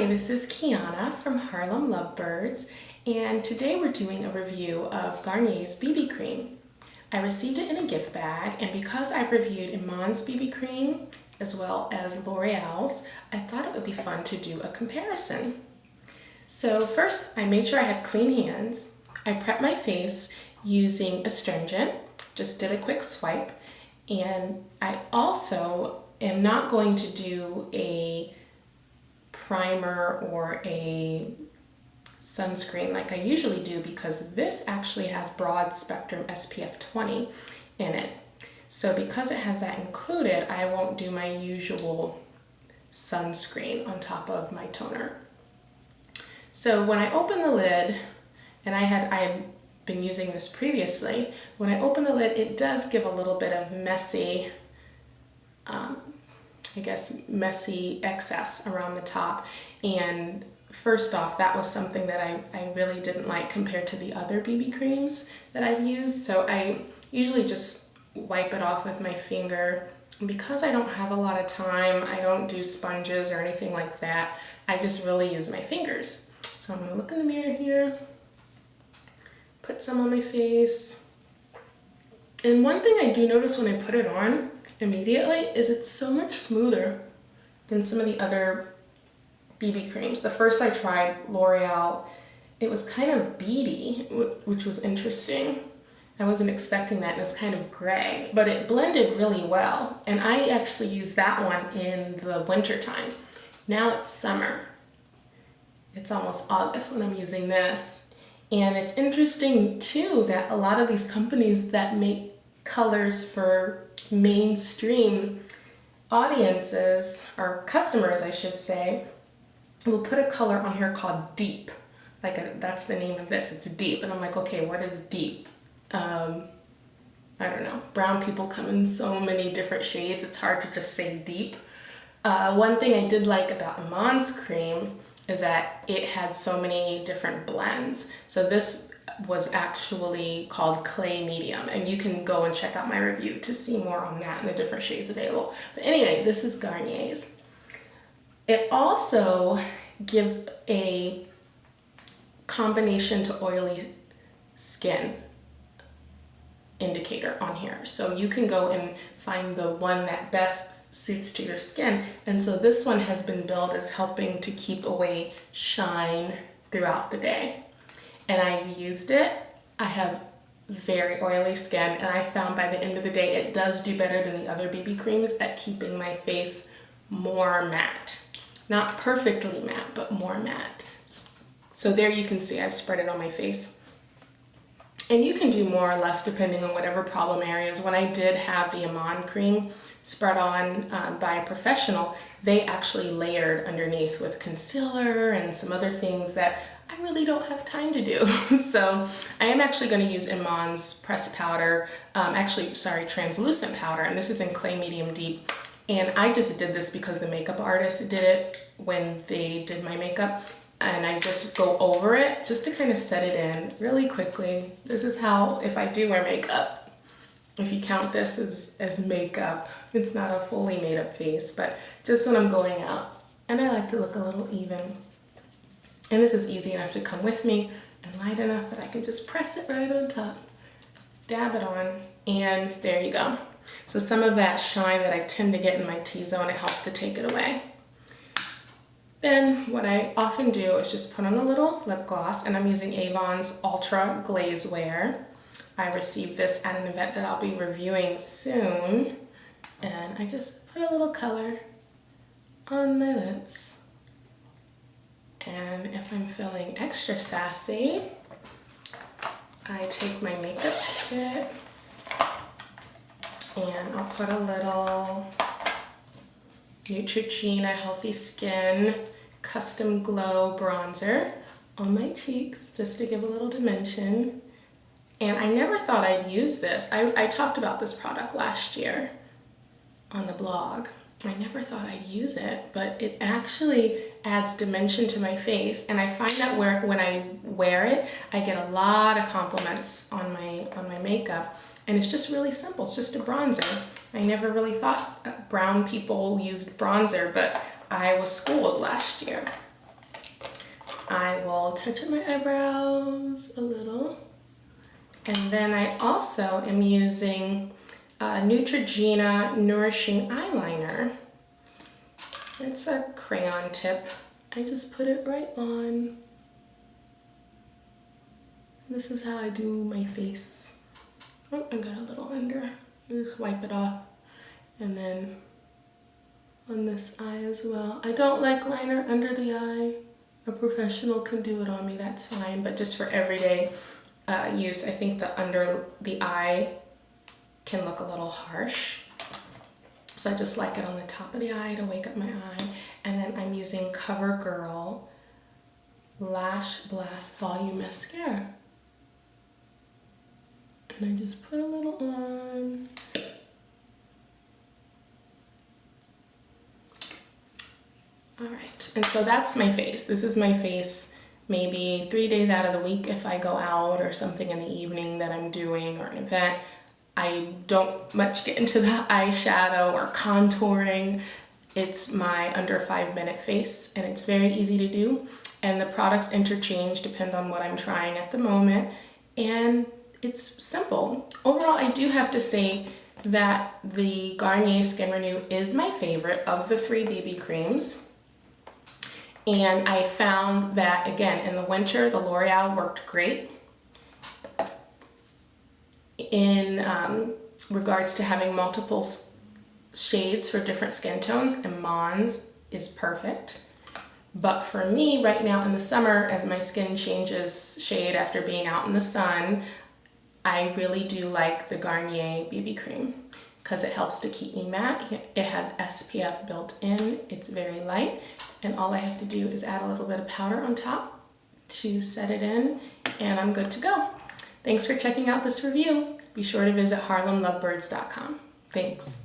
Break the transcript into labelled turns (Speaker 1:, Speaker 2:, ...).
Speaker 1: Hi, this is Kiana from Harlem Lovebirds, and today we're doing a review of Garnier's BB cream. I received it in a gift bag, and because I've reviewed Iman's BB cream as well as L'Oreal's, I thought it would be fun to do a comparison. So first, I made sure I had clean hands. I prepped my face using astringent, just did a quick swipe, and I also am not going to do a primer or a sunscreen like I usually do because this actually has broad spectrum SPF 20 in it. So because it has that included, I won't do my usual sunscreen on top of my toner. So when I open the lid, and I had been using this previously, when I open the lid, it does give a little bit of messy messy excess around the top. And first off, that was something that I really didn't like compared to the other BB creams that I've used. So I usually just wipe it off with my finger. And because I don't have a lot of time, I don't do sponges or anything like that. I just really use my fingers. So I'm gonna look in the mirror here, put some on my face. And one thing I do notice when I put it on immediately is it's so much smoother than some of the other BB creams. The first I tried, L'Oreal, it was kind of beady, which was interesting. I wasn't expecting that, and it's kind of gray, but it blended really well. And I actually used that one in the winter time. Now it's summer. It's almost August when I'm using this. And it's interesting too that a lot of these companies that make colors for mainstream audiences, or customers I should say, will put a color on here called deep. That's the name of this, it's deep. And I'm like, okay, what is deep? I don't know. Brown people come in so many different shades, it's hard to just say deep. One thing I did like about Iman's cream is that it had so many different blends. So this was actually called Clay Medium, and you can go and check out my review to see more on that and the different shades available. But anyway, this is Garnier's. It also gives a combination to oily skin indicator on here. So you can go and find the one that best suits to your skin. And so this one has been billed as helping to keep away shine throughout the day. And I've used it. I have very oily skin, and I found by the end of the day it does do better than the other BB creams at keeping my face more matte. Not perfectly matte, but more matte. So there you can see I've spread it on my face. And you can do more or less depending on whatever problem areas. When I did have the Iman cream spread on by a professional, they actually layered underneath with concealer and some other things that I really don't have time to do. So I am actually going to use Iman's pressed powder, translucent powder, and this is in Clay Medium Deep. And I just did this because the makeup artist did it when they did my makeup. And I just go over it just to kind of set it in really quickly. This is how, if I do wear makeup, if you count this as makeup, it's not a fully made up face, but just when I'm going out. And I like to look a little even. And this is easy enough to come with me and light enough that I can just press it right on top, dab it on, and there you go. So some of that shine that I tend to get in my T-zone, it helps to take it away. Then what I often do is just put on a little lip gloss, and I'm using Avon's Ultra Glaze Wear. I received this at an event that I'll be reviewing soon, and I just put a little color on my lips. And if I'm feeling extra sassy, I take my makeup kit and I'll put a little Neutrogena Healthy Skin Custom Glow Bronzer on my cheeks just to give a little dimension. And I never thought I'd use this. I talked about this product last year on the blog. I never thought I'd use it, but it actually adds dimension to my face, and I find that when I wear it, I get a lot of compliments on my makeup, and it's just really simple. It's just a bronzer. I never really thought brown people used bronzer, but I was schooled last year. I will touch up my eyebrows a little. And then I also am using Neutrogena Nourishing Eyeliner. It's a crayon tip. I just put it right on. This is how I do my face. Oh, I got a little under. Just wipe it off. And then on this eye as well. I don't like liner under the eye. A professional can do it on me, that's fine. But just for everyday use, I think the under the eye can look a little harsh. So I just like it on the top of the eye to wake up my eye. And then I'm using CoverGirl Lash Blast Volume Mascara. And I just put a little on. All right, and so that's my face. This is my face maybe 3 days out of the week if I go out or something in the evening that I'm doing or an event. I don't much get into the eyeshadow or contouring. It's my under 5-minute face and it's very easy to do. And the products interchange, depend on what I'm trying at the moment. And it's simple. Overall, I do have to say that the Garnier Skin Renew is my favorite of the 3 BB creams. And I found that, again, in the winter, the L'Oreal worked great. In regards to having multiple shades for different skin tones, and Mons is perfect. But for me, right now in the summer, as my skin changes shade after being out in the sun, I really do like the Garnier BB cream because it helps to keep me matte. It has SPF built in, it's very light, and all I have to do is add a little bit of powder on top to set it in, and I'm good to go. Thanks for checking out this review. Be sure to visit harlemlovebirds.com. Thanks.